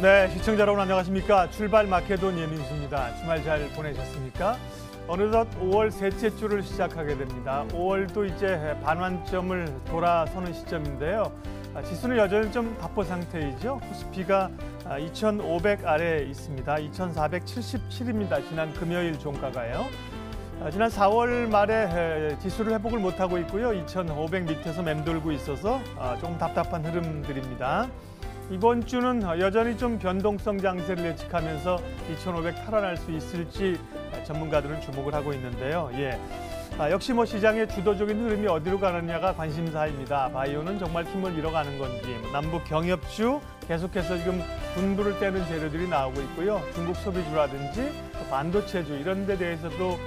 네, 시청자 여러분 안녕하십니까? 출발 마케돈 예민수입니다. 주말 잘 보내셨습니까? 어느덧 5월 셋째 주를 시작하게 됩니다. 5월도 이제 반환점을 돌아서는 시점인데요. 지수는 여전히 좀 답보 상태이죠. 코스피가 2,500 아래에 있습니다. 2,477입니다. 지난 금요일 종가가요. 지난 4월 말에 지수를 회복을 못하고 있고요. 2,500 밑에서 맴돌고 있어서 조금 답답한 흐름들입니다. 이번 주는 여전히 좀 변동성 장세를 예측하면서 2,500 탈환할 수 있을지 전문가들은 주목을 하고 있는데요. 역시 시장의 주도적인 흐름이 어디로 가느냐가 관심사입니다. 바이오는 정말 힘을 잃어가는 건지, 남북 경협주 계속해서 지금 분부를 떼는 재료들이 나오고 있고요. 중국 소비주라든지 반도체주 이런 데 대해서도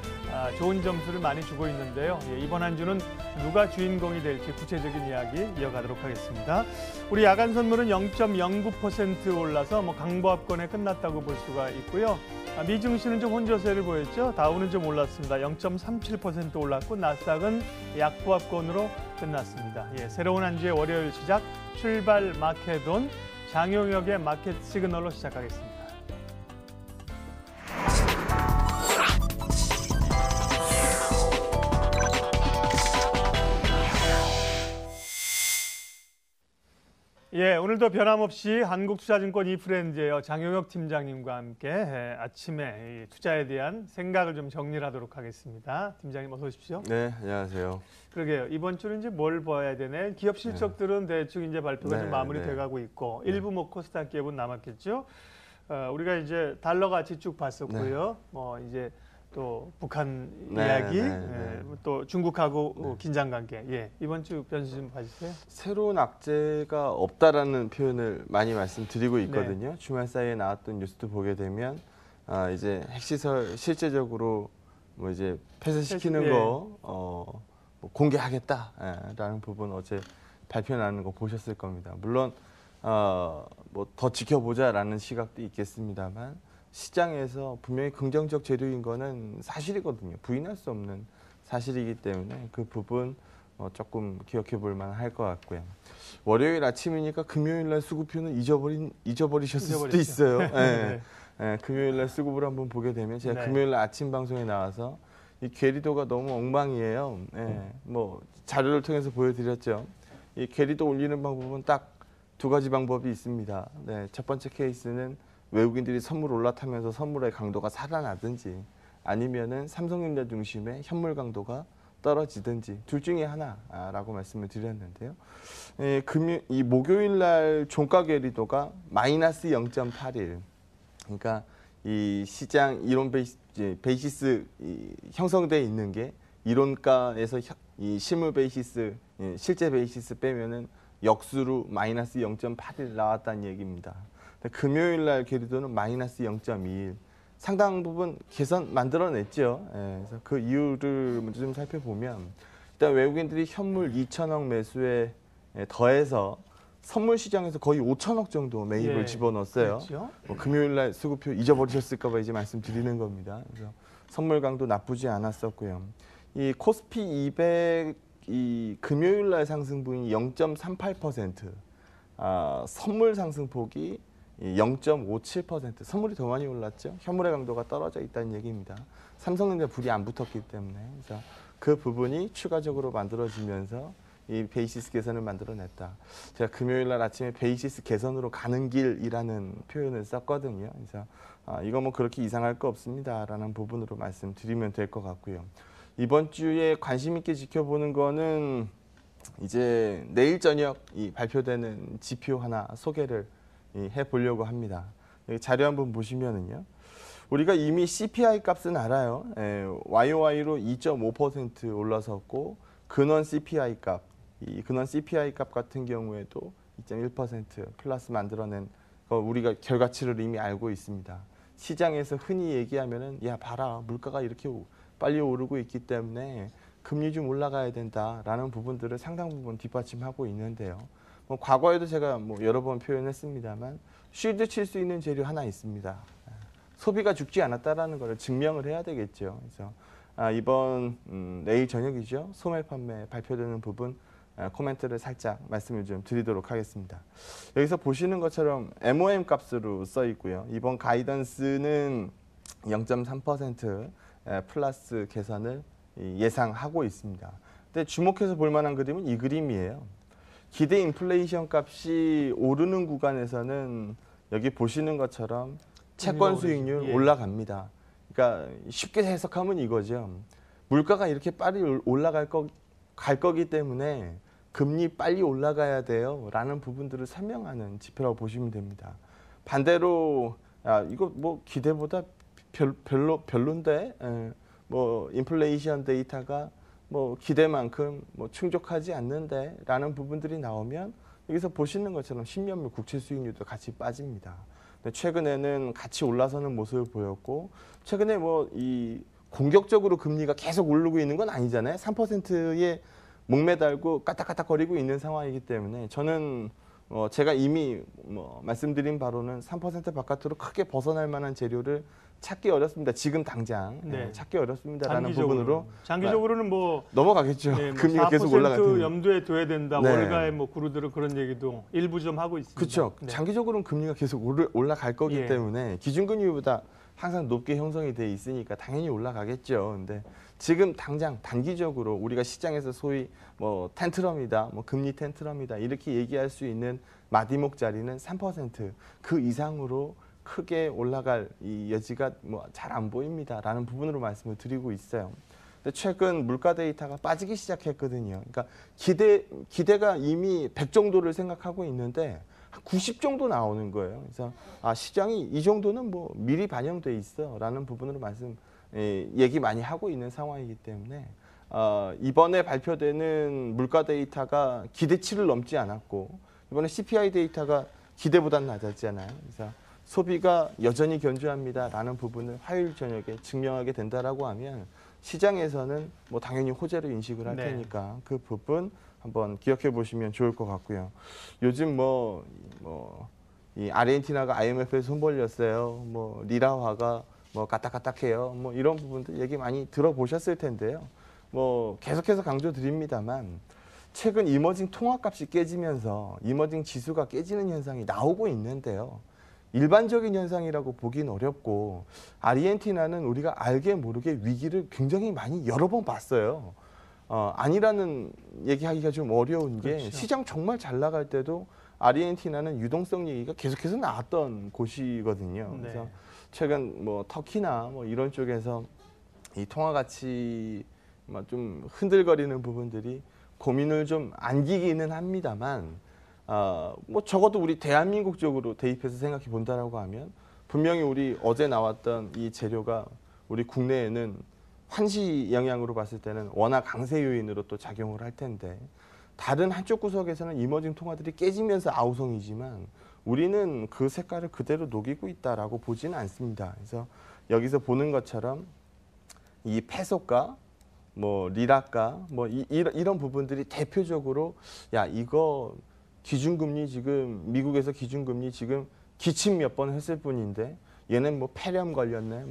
좋은 점수를 많이 주고 있는데요. 이번 한 주는 누가 주인공이 될지 구체적인 이야기 이어가도록 하겠습니다. 우리 야간 선물은 0.09% 올라서 강보합권에 끝났다고 볼 수가 있고요. 미증시는 좀 혼조세를 보였죠. 다우는 좀 올랐습니다. 0.37% 올랐고 나스닥은 약보합권으로 끝났습니다. 새로운 한 주의 월요일 시작 출발 마케돈 장용혁의 마켓 시그널로 시작하겠습니다. 오늘도 변함없이 한국투자증권 이프렌즈의 장용혁 팀장님과 함께 아침에 투자에 대한 생각을 좀 정리를 하도록 하겠습니다. 팀장님 어서 오십시오. 네, 안녕하세요. 그러게요. 이번 주는 이제 뭘 봐야 되네. 기업 실적들은 대충 이제 발표가 좀 마무리돼가고 있고 일부 코스닥 기업은 남았겠죠. 우리가 이제 달러 가치 쭉 봤었고요. 이제 또 북한 이야기, 또 중국하고 긴장 관계. 이번 주 변수 좀 봐주세요. 새로운 악재가 없다라는 표현을 많이 말씀드리고 있거든요. 주말 사이에 나왔던 뉴스도 보게 되면 이제 핵시설 실제적으로 이제 폐쇄시키는 거 공개하겠다라는 부분 어제 발표 나는 거 보셨을 겁니다. 물론 더 지켜보자라는 시각도 있겠습니다만. 시장에서 분명히 긍정적 재료인 거는 사실이거든요. 부인할 수 없는 사실이기 때문에 그 부분 조금 기억해 볼 만할 것 같고요. 월요일 아침이니까 금요일 날 수급표는 잊어버리셨을 수도 있어요. 금요일 날 수급을 한번 보게 되면 제가 금요일 날 아침 방송에 나와서 이 괴리도가 너무 엉망이에요. 자료를 통해서 보여드렸죠. 이 괴리도 올리는 방법은 딱 두 가지 방법이 있습니다. 첫 번째 케이스는 외국인들이 선물 올라타면서 선물의 강도가 살아나든지 아니면은 삼성전자 중심의 현물 강도가 떨어지든지 둘 중에 하나라고 말씀을 드렸는데요. 이 목요일 날 종가 괴리도가 마이너스 0.81. 그러니까 이 시장 이론 베이시스 형성돼 있는 게 이론가에서 이 실물 베이시스 실제 베이시스 빼면은 역수로 마이너스 0.81 나왔다는 얘기입니다. 금요일 날 괴리도는 마이너스 0.21. 상당 부분 개선 만들어냈죠. 그래서 그 이유를 먼저 좀 살펴보면 일단 외국인들이 현물 2천억 매수에 더해서 선물 시장에서 거의 5천억 정도 매입을 집어넣었어요. 그렇죠? 금요일 날 수급표 잊어버리셨을까 봐 이제 말씀드리는 겁니다. 그래서 선물 강도 나쁘지 않았었고요. 이 코스피 200 이 금요일 날 상승분이 0.38%, 선물 상승폭이 0.57%, 선물이 더 많이 올랐죠. 현물의 강도가 떨어져 있다는 얘기입니다. 삼성전자 불이 안 붙었기 때문에 그래서 그 부분이 추가적으로 만들어지면서 이 베이시스 개선을 만들어냈다. 제가 금요일 날 아침에 베이시스 개선으로 가는 길이라는 표현을 썼거든요. 그래서 이거 그렇게 이상할 거 없습니다라는 부분으로 말씀드리면 될 것 같고요. 이번 주에 관심 있게 지켜보는 거는 이제 내일 저녁 발표되는 지표 하나 소개를 해보려고 합니다. 여기 자료 한번 보시면은요. 우리가 이미 CPI 값은 알아요. YOY로 2.5% 올라섰고 근원 CPI 값, 이 근원 CPI 값 같은 경우에도 2.1% 플러스 만들어낸 거 우리가 결과치를 이미 알고 있습니다. 시장에서 흔히 얘기하면은 야 봐라 물가가 이렇게 빨리 오르고 있기 때문에 금리 좀 올라가야 된다라는 부분들을 상당 부분 뒷받침하고 있는데요. 과거에도 제가 여러 번 표현했습니다만 쉴드 칠 수 있는 재료 하나 있습니다. 소비가 죽지 않았다라는 걸 증명을 해야 되겠죠. 그래서 이번 내일 저녁이죠. 소매 판매 발표되는 부분 코멘트를 살짝 말씀을 좀 드리도록 하겠습니다. 여기서 보시는 것처럼 MOM 값으로 써 있고요. 이번 가이던스는 0.3% 플러스 개선을 예상하고 있습니다. 근데 주목해서 볼 만한 그림은 이 그림이에요. 기대 인플레이션 값이 오르는 구간에서는 여기 보시는 것처럼 채권 수익률 예. 올라갑니다. 그러니까 쉽게 해석하면 이거죠. 물가가 이렇게 빨리 갈 거기 때문에 금리 빨리 올라가야 돼요 라는 부분들을 설명하는 지표라고 보시면 됩니다. 반대로 이거 뭐 기대보다 별론데 뭐 인플레이션 데이터가 뭐 기대만큼 뭐 충족하지 않는데 라는 부분들이 나오면 여기서 보시는 것처럼 10년물 국채 수익률도 같이 빠집니다. 근데 최근에는 같이 올라서는 모습을 보였고 최근에 뭐 이 공격적으로 금리가 계속 오르고 있는 건 아니잖아요. 3%에 목매달고 까딱까딱거리고 있는 상황이기 때문에 저는 제가 이미 말씀드린 바로는 3% 바깥으로 크게 벗어날 만한 재료를 찾기 어렵습니다. 지금 당장 네. 찾기 어렵습니다라는 부분으로 장기적으로는 뭐 넘어가겠죠. 네, 뭐 금리가 계속 올라가는. 염두에 둬야 된다. 네. 월가의 뭐 구루들은 그런 얘기도 일부 좀 하고 있습니다. 그렇죠. 네. 장기적으로는 금리가 계속 올라갈 거기 예. 때문에 기준금리보다 항상 높게 형성이 돼 있으니까 당연히 올라가겠죠. 근데 지금 당장 단기적으로 우리가 시장에서 소위 뭐 텐트럼이다, 뭐 금리 텐트럼이다 이렇게 얘기할 수 있는 마디목 자리는 3% 그 이상으로 크게 올라갈 이 여지가 뭐 잘 안 보입니다라는 부분으로 말씀을 드리고 있어요. 근데 최근 물가 데이터가 빠지기 시작했거든요. 그러니까 기대가 이미 100 정도를 생각하고 있는데 90 정도 나오는 거예요. 그래서 시장이 이 정도는 뭐 미리 반영돼 있어라는 부분으로 얘기 많이 하고 있는 상황이기 때문에 이번에 발표되는 물가 데이터가 기대치를 넘지 않았고 이번에 CPI 데이터가 기대보다는 낮았잖아요. 그래서 소비가 여전히 견조합니다라는 부분을 화요일 저녁에 증명하게 된다라고 하면 시장에서는 뭐 당연히 호재로 인식을 할 테니까 그 부분 한번 기억해 보시면 좋을 것 같고요. 요즘 이 아르헨티나가 IMF에 손 벌렸어요. 뭐 리라화가 뭐 까딱까딱해요. 뭐 이런 부분들 얘기 많이 들어보셨을 텐데요. 뭐 계속해서 강조드립니다만 최근 이머징 통화값이 깨지면서 이머징 지수가 깨지는 현상이 나오고 있는데요. 일반적인 현상이라고 보긴 어렵고 아르헨티나는 우리가 알게 모르게 위기를 굉장히 많이 여러 번 봤어요. 아니라는 얘기하기가 좀 어려운 게 그렇죠. 시장 정말 잘 나갈 때도 아르헨티나는 유동성 얘기가 계속해서 나왔던 곳이거든요. 네. 그래서 최근 뭐 터키나 뭐 이런 쪽에서 이 통화 가치 좀 흔들거리는 부분들이 고민을 좀 안기기는 합니다만 뭐 적어도 우리 대한민국 쪽으로 대입해서 생각해 본다라고 하면 분명히 우리 어제 나왔던 이 재료가 우리 국내에는 환시 영향으로 봤을 때는 워낙 강세 요인으로 또 작용을 할 텐데 다른 한쪽 구석에서는 이머징 통화들이 깨지면서 아우성이지만 우리는 그 색깔을 그대로 녹이고 있다라고 보지는 않습니다. 그래서 여기서 보는 것처럼 이 페소가 뭐 리라가 뭐 이런 부분들이 대표적으로 이거 기준금리 지금 미국에서 기준금리 지금 기침 몇 번 했을 뿐인데 얘는 뭐 폐렴 걸렸네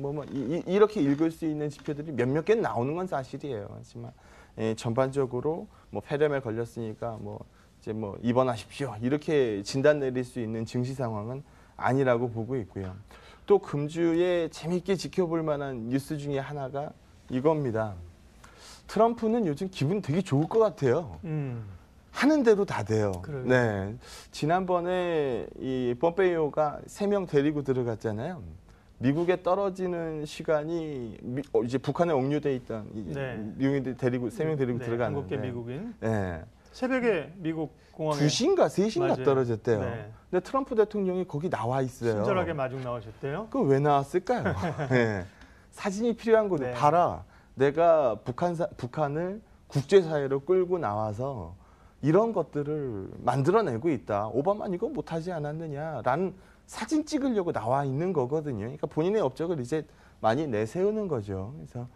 이렇게 읽을 수 있는 지표들이 몇몇 개 나오는 건 사실이에요. 하지만 전반적으로 뭐 폐렴에 걸렸으니까 이제 입원하십시오 이렇게 진단 내릴 수 있는 증시 상황은 아니라고 보고 있고요. 또 금주에 재미있게 지켜볼 만한 뉴스 중에 하나가 이겁니다. 트럼프는 요즘 기분 되게 좋을 것 같아요. 하는 대로 다 돼요. 그래요. 네, 지난번에 이 폼페이오가 3명 데리고 들어갔잖아요. 미국에 떨어지는 시간이 이제 북한에 억류돼 있던 미국인들 데리고 3명 데리고 들어갔는데 한국계 미국인. 네. 새벽에 미국 공항에 2시인가 3시인가 맞아요. 떨어졌대요. 네. 근데 트럼프 대통령이 거기 나와 있어요. 친절하게 마중 나오셨대요. 그럼 왜 나왔을까요? 네. 사진이 필요한 거죠. 네. 봐라. 내가 북한을 국제사회로 끌고 나와서 이런 것들을 만들어내고 있다. 오바마는 이거 못하지 않았느냐라는 사진 찍으려고 나와 있는 거거든요. 그러니까 본인의 업적을 이제 많이 내세우는 거죠. 그래서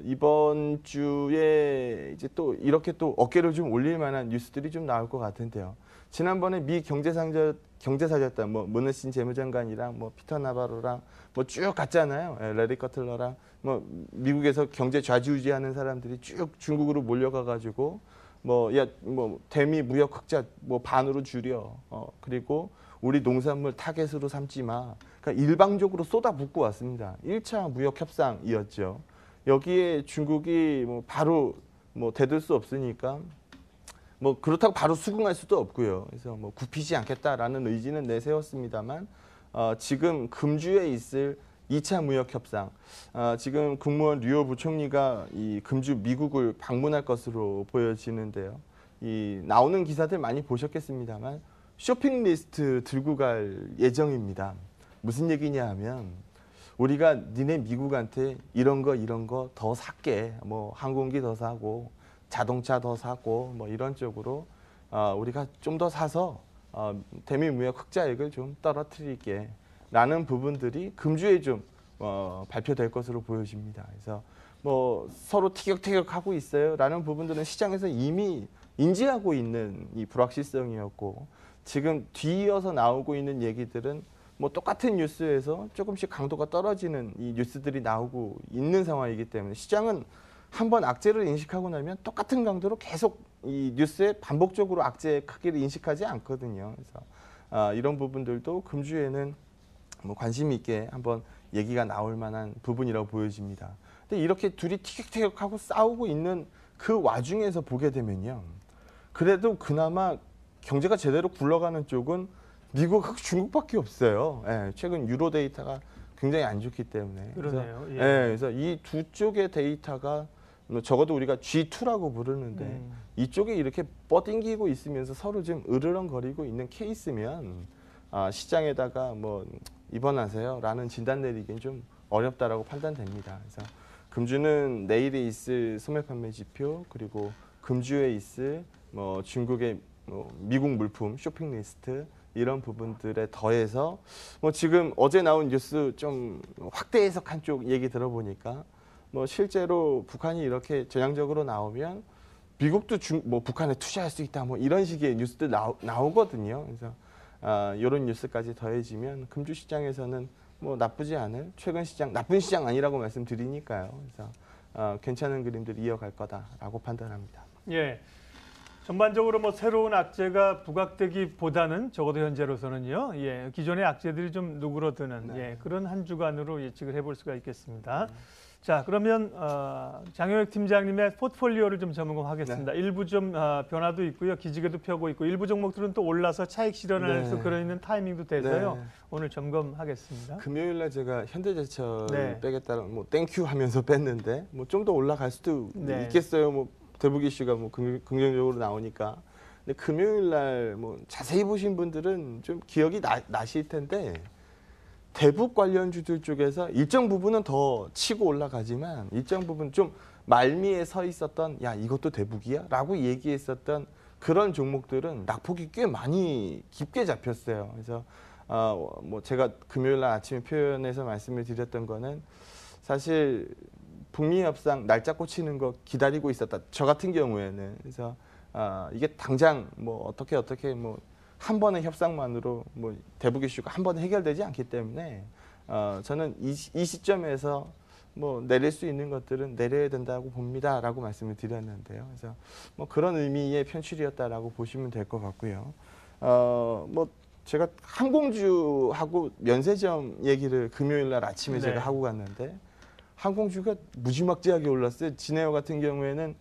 이번 주에 이제 또 이렇게 또 어깨를 좀 올릴 만한 뉴스들이 좀 나올 것 같은데요. 지난번에 미 경제사절단 문하신 재무장관이랑 피터 나바로랑 쭉 갔잖아요. 레리 커틀러랑 미국에서 경제 좌지우지하는 사람들이 쭉 중국으로 몰려가 가지고 뭐 대미 무역 흑자 뭐 반으로 줄여. 그리고 우리 농산물 타겟으로 삼지 마. 그러니까 일방적으로 쏟아붓고 왔습니다. 1차 무역 협상이었죠. 여기에 중국이 뭐 바로 뭐 대들 수 없으니까 뭐 그렇다고 바로 수긍할 수도 없고요. 그래서 뭐 굽히지 않겠다라는 의지는 내세웠습니다만 지금 금주에 있을 2차 무역 협상, 지금 국무원 류호 부총리가 이 금주 미국을 방문할 것으로 보여지는데요. 이 나오는 기사들 많이 보셨겠습니다만 쇼핑 리스트 들고 갈 예정입니다. 무슨 얘기냐 하면 우리가 니네 미국한테 이런 거 더 살게, 뭐 항공기 더 사고 자동차 더 사고 뭐 이런 쪽으로 우리가 좀 더 사서 대미 무역 흑자액을 좀 떨어뜨릴게 라는 부분들이 금주에 좀 발표될 것으로 보여집니다. 그래서 뭐 서로 티격태격하고 있어요 라는 부분들은 시장에서 이미 인지하고 있는 이 불확실성이었고, 지금 뒤이어서 나오고 있는 얘기들은 뭐 똑같은 뉴스에서 조금씩 강도가 떨어지는 이 뉴스들이 나오고 있는 상황이기 때문에 시장은 한번 악재를 인식하고 나면 똑같은 강도로 계속 이 뉴스에 반복적으로 악재의 크기를 인식하지 않거든요. 그래서 이런 부분들도 금주에는 뭐 관심 있게 한번 얘기가 나올 만한 부분이라고 보여집니다. 근데 이렇게 둘이 티격태격하고 싸우고 있는 그 와중에서 보게 되면요, 그래도 그나마 경제가 제대로 굴러가는 쪽은 미국하고 중국밖에 없어요. 예, 최근 유로 데이터가 굉장히 안 좋기 때문에. 그러네요. 예. 그래서 이 두 쪽의 데이터가 적어도 우리가 G2라고 부르는데 이쪽에 이렇게 뻗ing기고 있으면서 서로 지금 으르렁거리고 있는 케이스면 시장에다가 뭐 입원하세요라는 진단 내리기는 좀 어렵다라고 판단됩니다. 그래서 금주는 내일에 있을 소매 판매 지표, 그리고 금주에 있을 뭐 중국의 뭐 미국 물품 쇼핑 리스트, 이런 부분들에 더해서 뭐 지금 어제 나온 뉴스 좀 확대 해석한 쪽 얘기 들어보니까 뭐 실제로 북한이 이렇게 전향적으로 나오면 미국도 뭐 북한에 투자할 수 있다 뭐 이런 식의 뉴스들 나오거든요. 그래서 이런 뉴스까지 더해지면 금주 시장에서는 뭐 나쁘지 않을 최근 시장, 나쁜 시장 아니라고 말씀드리니까요. 그래서 괜찮은 그림들 이어갈 거다라고 판단합니다. 예. 전반적으로 뭐 새로운 악재가 부각되기보다는 적어도 현재로서는요, 예, 기존의 악재들이 좀 누그러드는 예, 그런 한 주간으로 예측을 해볼 수가 있겠습니다. 자, 그러면 장영혁 팀장님의 포트폴리오를 좀 점검하겠습니다. 일부 좀 변화도 있고요, 기지개도 펴고 있고, 일부 종목들은 또 올라서 차익 실현을 해서 그러 있는 타이밍도 돼서요. 오늘 점검하겠습니다. 금요일날 제가 현대제철 빼겠다는 뭐 땡큐 하면서 뺐는데 뭐 좀 더 올라갈 수도 있겠어요. 뭐 대북 이슈가 뭐 긍정적으로 나오니까. 근데 금요일 날 뭐 자세히 보신 분들은 좀 기억이 나실 텐데 대북 관련주들 쪽에서 일정 부분은 더 치고 올라가지만 일정 부분 좀 말미에 서 있었던 야 이것도 대북이야? 라고 얘기했었던 그런 종목들은 낙폭이 꽤 많이 깊게 잡혔어요. 그래서 뭐 제가 금요일 날 아침에 표현해서 말씀을 드렸던 거는 사실 북미 협상 날짜 꽂히는 거 기다리고 있었다. 저 같은 경우에는. 그래서 이게 당장 뭐 어떻게 뭐 한 번의 협상만으로 뭐 대북 이슈가 한 번에 해결되지 않기 때문에 저는 이 시점에서 뭐 내릴 수 있는 것들은 내려야 된다고 봅니다라고 말씀을 드렸는데요. 그래서 뭐 그런 의미의 편출이었다라고 보시면 될 것 같고요. 뭐 제가 항공주하고 면세점 얘기를 금요일 날 아침에 제가 하고 갔는데 항공주가 무지막지하게 올랐어요. 진에어 같은 경우에는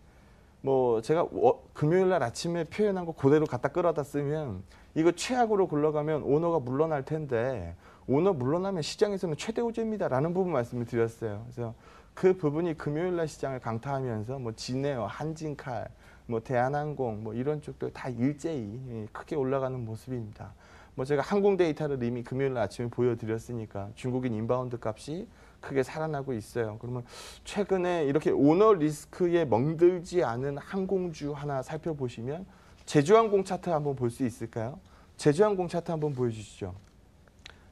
뭐 제가 금요일 날 아침에 표현한 거 그대로 갖다 끌어다 쓰면 이거 최악으로 굴러가면 오너가 물러날 텐데 오너 물러나면 시장에서는 최대 호재입니다라는 부분 말씀을 드렸어요. 그래서 그 부분이 금요일 날 시장을 강타하면서 뭐 진에어, 한진칼, 뭐 대한항공 뭐 이런 쪽들 다 일제히 크게 올라가는 모습입니다. 뭐 제가 항공 데이터를 이미 금요일 날 아침에 보여드렸으니까 중국인 인바운드 값이 크게 살아나고 있어요. 그러면 최근에 이렇게 오너 리스크에 멍들지 않은 항공주 하나 살펴보시면 제주항공 차트 한번 볼 수 있을까요? 제주항공 차트 한번 보여주시죠.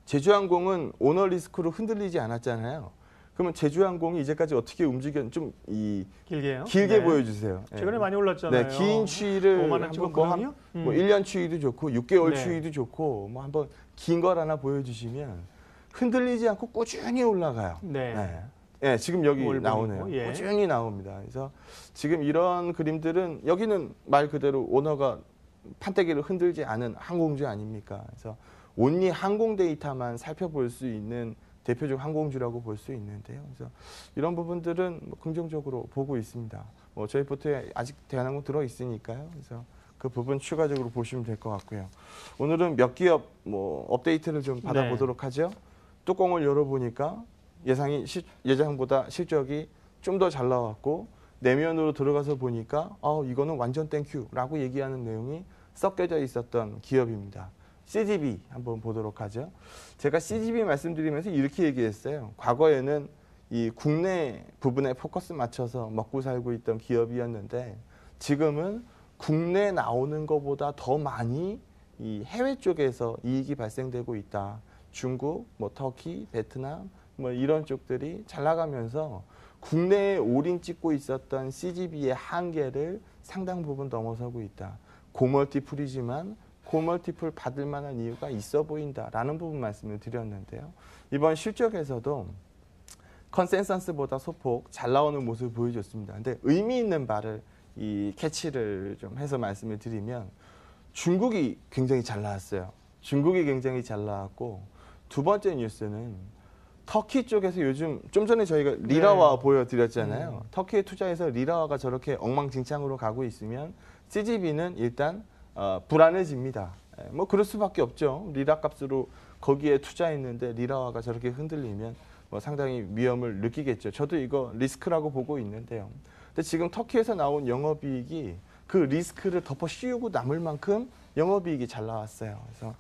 제주항공은 오너 리스크로 흔들리지 않았잖아요. 그러면 제주항공이 이제까지 어떻게 움직였는지 좀 길게요? 길게 보여주세요. 최근에 많이 올랐잖아요. 네, 긴 추이를 한번 뭐 1년 추이도 좋고 6개월 추이도 좋고 뭐 한번 긴 걸 하나 보여주시면 흔들리지 않고 꾸준히 올라가요. 예, 지금 여기 뭘 나오네요. 보이고, 예. 꾸준히 나옵니다. 그래서 지금 이런 그림들은 여기는 말 그대로 오너가 판때기를 흔들지 않은 항공주 아닙니까? 그래서 온리 항공 데이터만 살펴볼 수 있는 대표적 항공주라고 볼 수 있는데요. 그래서 이런 부분들은 뭐 긍정적으로 보고 있습니다. 뭐 저희 포트에 아직 대한항공 들어 있으니까요. 그래서 그 부분 추가적으로 보시면 될 것 같고요. 오늘은 몇 기업 뭐 업데이트를 좀 받아보도록 하죠. 뚜껑을 열어보니까 예상보다 실적이 좀 더 잘 나왔고 내면으로 들어가서 보니까 이거는 완전 땡큐라고 얘기하는 내용이 섞여져 있었던 기업입니다. CGV 한번 보도록 하죠. 제가 CGV 말씀드리면서 이렇게 얘기했어요. 과거에는 이 국내 부분에 포커스 맞춰서 먹고 살고 있던 기업이었는데 지금은 국내 나오는 것보다 더 많이 이 해외 쪽에서 이익이 발생되고 있다. 중국, 뭐 터키, 베트남 뭐 이런 쪽들이 잘 나가면서 국내에 올인 찍고 있었던 CGV의 한계를 상당 부분 넘어서고 있다. 고멀티플이지만 고멀티플 받을 만한 이유가 있어 보인다라는 부분 말씀을 드렸는데요. 이번 실적에서도 컨센서스보다 소폭 잘 나오는 모습을 보여줬습니다. 근데 의미 있는 바를 이 캐치를 좀 해서 말씀을 드리면 중국이 굉장히 잘 나왔어요. 중국이 굉장히 잘 나왔고 두 번째 뉴스는 터키 쪽에서 요즘 좀 전에 저희가 리라화 보여드렸잖아요. 터키에 투자해서 리라화가 저렇게 엉망진창으로 가고 있으면 CGV는 일단 불안해집니다. 뭐 그럴 수밖에 없죠. 리라 값으로 거기에 투자했는데 리라화가 저렇게 흔들리면 뭐 상당히 위험을 느끼겠죠. 저도 이거 리스크라고 보고 있는데요. 근데 지금 터키에서 나온 영업이익이 그 리스크를 덮어 씌우고 남을 만큼 영업이익이 잘 나왔어요. 그래서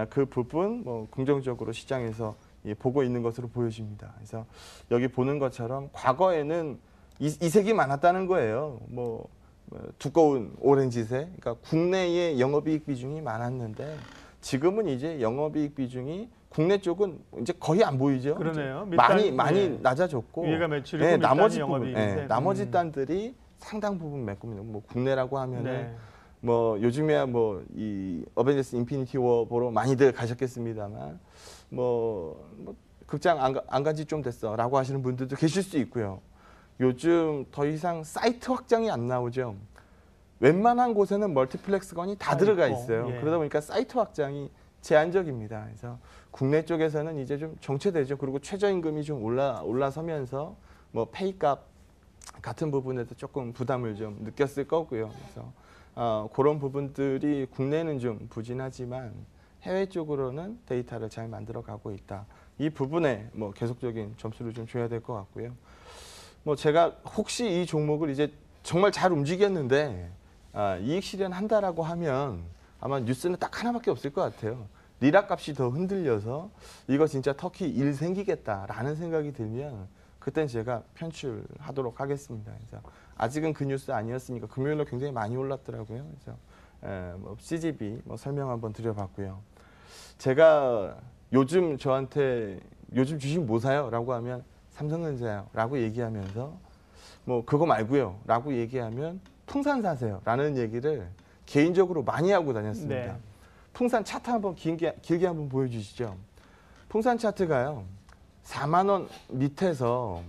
그 부분 뭐 긍정적으로 시장에서 보고 있는 것으로 보여집니다. 그래서 여기 보는 것처럼 과거에는 이색이 많았다는 거예요. 뭐 두꺼운 오렌지색, 그러니까 국내의 영업이익 비중이 많았는데 지금은 이제 영업이익 비중이 국내 쪽은 이제 거의 안 보이죠. 그러네요. 많이 낮아졌고 위에가 매출이고 나머지 부분, 영업이익인데 나머지 단들이 상당 부분 메꿉니다. 뭐 국내라고 하면은 뭐 요즘에야 뭐 이 어벤져스 인피니티 워 보러 많이들 가셨겠습니다만 뭐 극장 안 간지 좀 됐어라고 하시는 분들도 계실 수 있고요. 요즘 더 이상 사이트 확장이 안 나오죠. 웬만한 곳에는 멀티플렉스건이 다 들어가 있어요. 그러다 보니까 사이트 확장이 제한적입니다. 그래서 국내 쪽에서는 이제 좀 정체되죠. 그리고 최저임금이 좀 올라서면서 뭐 페이값 같은 부분에서 조금 부담을 좀 느꼈을 거고요. 그래서 그런 부분들이 국내는 좀 부진하지만 해외 쪽으로는 데이터를 잘 만들어 가고 있다. 이 부분에 뭐 계속적인 점수를 좀 줘야 될 것 같고요. 뭐 제가 혹시 이 종목을 이제 정말 잘 움직였는데 이익 실현한다라고 하면 아마 뉴스는 딱 하나밖에 없을 것 같아요. 리라 값이 더 흔들려서 이거 진짜 터키 일 생기겠다라는 생각이 들면 그땐 제가 편출하도록 하겠습니다. 그래서 아직은 그 뉴스 아니었으니까 금요일로 굉장히 많이 올랐더라고요. 그래서 뭐 CGV 뭐 설명 한번 드려봤고요. 제가 요즘 저한테 요즘 주식 뭐 사요? 라고 하면 삼성전자요 라고 얘기하면서 뭐 그거 말고요 라고 얘기하면 풍산 사세요 라는 얘기를 개인적으로 많이 하고 다녔습니다. 풍산 차트 한번 길게 한번 보여주시죠. 풍산 차트가요 4만 원 밑에서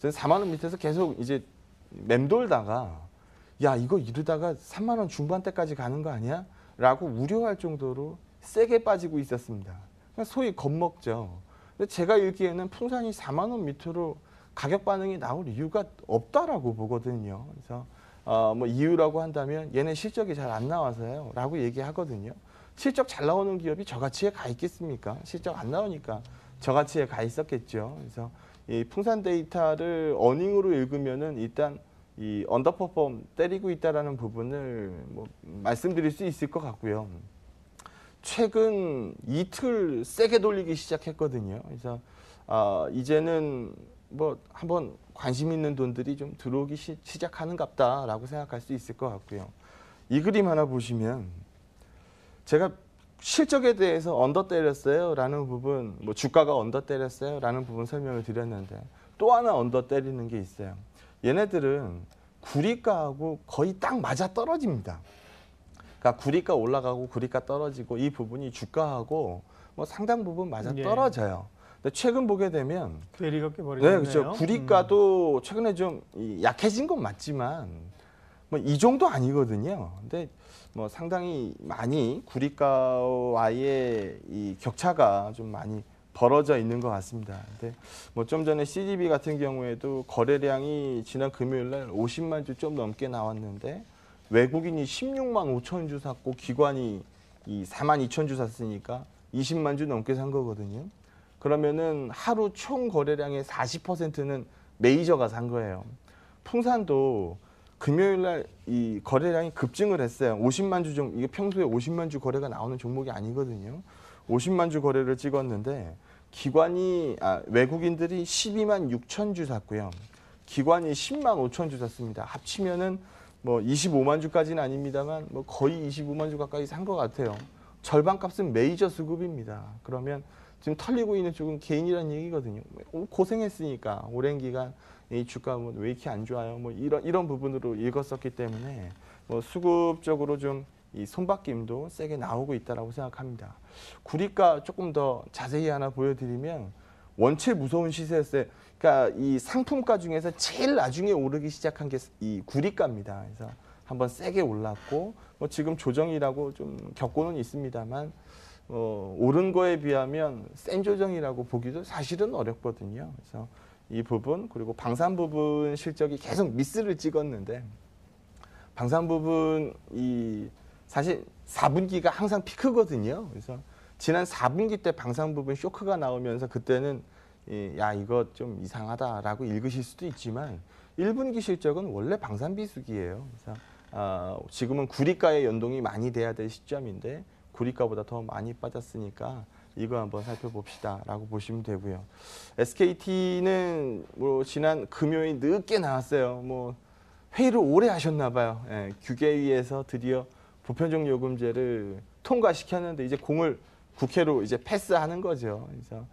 4만 원 밑에서 계속 이제 맴돌다가 야 이거 이러다가 3만 원 중반대까지 가는 거 아니야? 라고 우려할 정도로 세게 빠지고 있었습니다. 소위 겁먹죠. 근데 제가 읽기에는 풍산이 4만 원 밑으로 가격 반응이 나올 이유가 없다라고 보거든요. 그래서 뭐 이유라고 한다면 얘네 실적이 잘 안 나와서요 라고 얘기하거든요. 실적 잘 나오는 기업이 저가치에 가 있겠습니까? 실적 안 나오니까 저가치에 가 있었겠죠. 그래서 이 풍산 데이터를 어닝으로 읽으면은 일단 이 언더퍼폼 때리고 있다라는 부분을 뭐 말씀드릴 수 있을 것 같고요. 최근 이틀 세게 돌리기 시작했거든요. 그래서 이제는 뭐 한번 관심 있는 돈들이 좀 들어오기 시작하는갑다라고 생각할 수 있을 것 같고요. 이 그림 하나 보시면 제가 실적에 대해서 언더 때렸어요 라는 부분, 뭐 주가가 언더 때렸어요 라는 부분 설명을 드렸는데 또 하나 언더 때리는 게 있어요. 얘네들은 구리가하고 거의 딱 맞아 떨어집니다. 그러니까 구리가 올라가고 구리가 떨어지고 이 부분이 주가하고 뭐 상당 부분 맞아 떨어져요. 근데 최근 보게 되면 괴리가 꽤 벌어졌네요. 네, 그렇죠. 구리가도 최근에 좀 약해진 건 맞지만 뭐 이 정도 아니거든요. 근데 뭐 상당히 많이 구리가와의 이 격차가 좀 많이 벌어져 있는 것 같습니다. 근데 뭐 좀 전에 CGV 같은 경우에도 거래량이 지난 금요일 날 50만 주 좀 넘게 나왔는데 외국인이 16만 5천 주 샀고 기관이 4만 2천 주 샀으니까 20만 주 넘게 산 거거든요. 그러면은 하루 총 거래량의 40%는 메이저가 산 거예요. 풍산도 금요일 날 이 거래량이 급증을 했어요. 50만 주 정도, 이게 평소에 50만 주 거래가 나오는 종목이 아니거든요. 50만 주 거래를 찍었는데 외국인들이 12만 6천 주 샀고요. 기관이 10만 5천 주 샀습니다. 합치면은 뭐 25만 주까지는 아닙니다만 뭐 거의 25만 주 가까이 산 것 같아요. 절반 값은 메이저 수급입니다. 그러면 지금 털리고 있는 쪽은 개인이라는 얘기거든요. 고생했으니까 오랜 기간 이 주가 뭐 왜 이렇게 안 좋아요? 뭐 이런 부분으로 읽었었기 때문에 뭐 수급적으로 좀 이 손바뀜도 세게 나오고 있다라고 생각합니다. 구리가 조금 더 자세히 하나 보여드리면 원체 무서운 시세였어요. 그러니까 이 상품가 중에서 제일 나중에 오르기 시작한 게 이 구리가입니다. 그래서 한번 세게 올랐고 뭐 지금 조정이라고 좀 겪고는 있습니다만 오른 거에 비하면 센 조정이라고 보기도 사실은 어렵거든요. 그래서 이 부분 그리고 방산 부분 실적이 계속 미스를 찍었는데 방산 부분 사실 4분기가 항상 피크거든요. 그래서 지난 4분기 때 방산 부분 쇼크가 나오면서 그때는 야 이거 좀 이상하다라고 읽으실 수도 있지만 1분기 실적은 원래 방산 비수기예요. 그래서 지금은 구리가의 연동이 많이 돼야 될 시점인데 구리가보다 더 많이 빠졌으니까 이거 한번 살펴봅시다라고 보시면 되고요. SKT는 뭐 지난 금요일 늦게 나왔어요. 뭐 회의를 오래 하셨나 봐요. 예, 규계위에서 드디어 보편적 요금제를 통과시켰는데 이제 공을 국회로 이제 패스하는 거죠. 그래서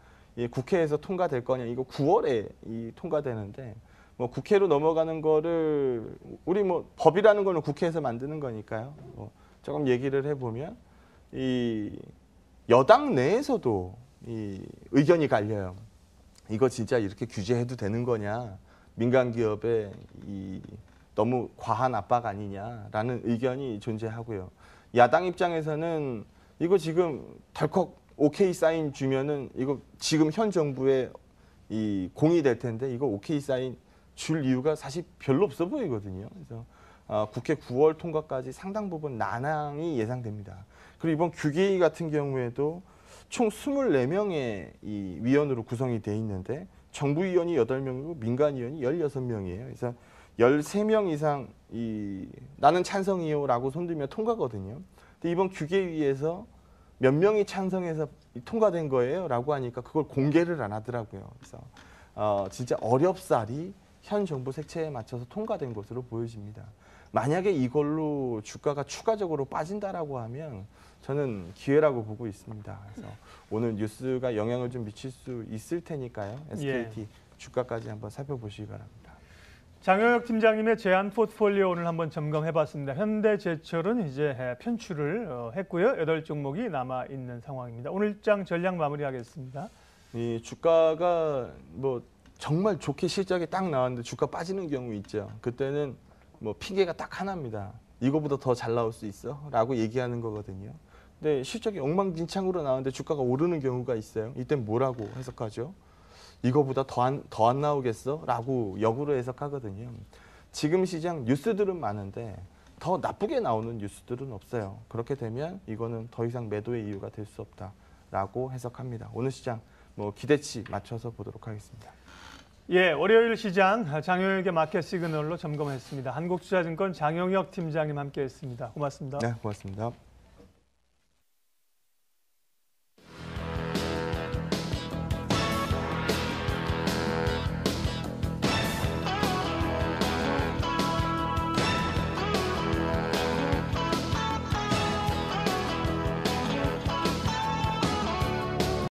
국회에서 통과될 거냐 이거 9월에 통과되는데 뭐 국회로 넘어가는 거를 우리 뭐 법이라는 거는 국회에서 만드는 거니까요. 뭐 조금 얘기를 해보면 이 여당 내에서도 이 의견이 갈려요. 이거 진짜 이렇게 규제해도 되는 거냐? 민간 기업에 너무 과한 압박 아니냐라는 의견이 존재하고요. 야당 입장에서는 이거 지금 덜컥 오케이 사인 주면은 이거 지금 현 정부의 공이 될 텐데 이거 오케이 사인 줄 이유가 사실 별로 없어 보이거든요. 그래서 국회 9월 통과까지 상당 부분 난항이 예상됩니다. 그리고 이번 규계위 같은 경우에도 총 24명의 이 위원으로 구성이 돼 있는데 정부 위원이 8명이고 민간 위원이 16명이에요. 그래서 13명 이상 나는 찬성이요라고 손들면 통과거든요. 근데 이번 규계위에서 몇 명이 찬성해서 통과된 거예요라고 하니까 그걸 공개를 안 하더라고요. 그래서 진짜 어렵사리 현 정부 색채에 맞춰서 통과된 것으로 보여집니다. 만약에 이걸로 주가가 추가적으로 빠진다라고 하면 저는 기회라고 보고 있습니다. 그래서 오늘 뉴스가 영향을 좀 미칠 수 있을 테니까요. SKT 주가까지 한번 살펴보시기 바랍니다. 장영혁 팀장님의 제안 포트폴리오 오늘 한번 점검해봤습니다. 현대제철은 이제 편출을 했고요. 8종목이 남아 있는 상황입니다. 오늘 장 전략 마무리하겠습니다. 이 주가가 뭐 정말 좋게 실적이 딱 나왔는데 주가 빠지는 경우 있죠. 그때는 뭐 핑계가 딱 하나입니다. 이거보다 더 잘 나올 수 있어? 라고 얘기하는 거거든요. 근데 실적이 엉망진창으로 나오는데 주가가 오르는 경우가 있어요. 이땐 뭐라고 해석하죠? 이거보다 더 안 나오겠어? 라고 역으로 해석하거든요. 지금 시장 뉴스들은 많은데 더 나쁘게 나오는 뉴스들은 없어요. 그렇게 되면 이거는 더 이상 매도의 이유가 될 수 없다라고 해석합니다. 오늘 시장 뭐 기대치 맞춰서 보도록 하겠습니다. 예, 월요일 시장 장영혁의 마켓 시그널로 점검했습니다. 한국투자증권 장영혁 팀장님 함께했습니다. 고맙습니다. 네, 고맙습니다.